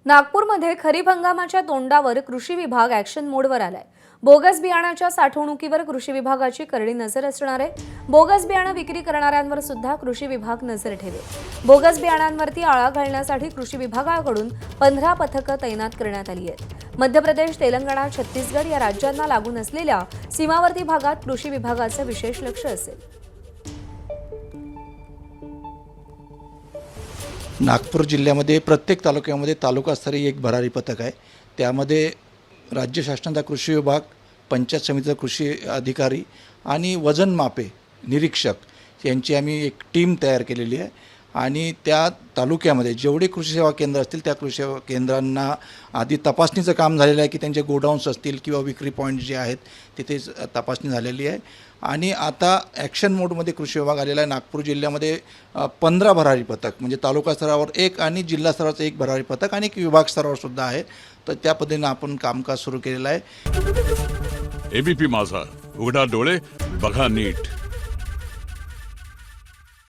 नागपूरमध्ये खरीप हंगामाच्या तोंडावर कृषी विभाग ॲक्शन मोडवर आलाय। बोगस बियाणाच्या साठवणुकीवर कृषी विभागाची करडी नजर असणार आहे। बोगस बियाणं विक्री करणाऱ्यांवर सुद्धा कृषी विभाग नजर ठेवेल। बोगस बियाणांवरती आळा घालण्यासाठी कृषी विभागाकडून 15 पथकं तैनात करण्यात आली आहेत। मध्य प्रदेश, तेलंगणा, छत्तीसगड या राज्यांना लागून असलेल्या सीमावर्ती भागात कृषी विभागाचं विशेष लक्ष असेल। नागपूर जिल्ह्यामध्ये प्रत्येक तालुक्यामध्ये तालुकास्तरीय एक भरारी पथक आहे। त्यामध्ये राज्य शासनाचा कृषी विभाग, पंचायत समितीचा कृषी अधिकारी आणि वजन मापे निरीक्षक यांची आम्ही एक टीम तयार केलेली आहे आणि त्या तालुक्यामध्ये जेवढे कृषी सेवा केंद्र असतील त्या कृषी सेवा केंद्रांना आधी तपासणीचं काम झालेलं आहे की त्यांचे गोडाऊन्स असतील किंवा विक्री पॉईंट जे आहेत तिथे तपासणी झालेली आहे आणि आता ॲक्शन मोडमध्ये कृषी विभाग आलेला आहे। नागपूर जिल्ह्यामध्ये 15 भरारी पथक म्हणजे तालुका स्तरावर एक आणि जिल्हा स्तराचं एक भरारी पथक आणि एक विभाग स्तरावर सुद्धा आहे। तर त्या पद्धतीने आपण कामकाज सुरू केलेलं आहे। एबीपी माझा, उघडा डोळे बघा नीट।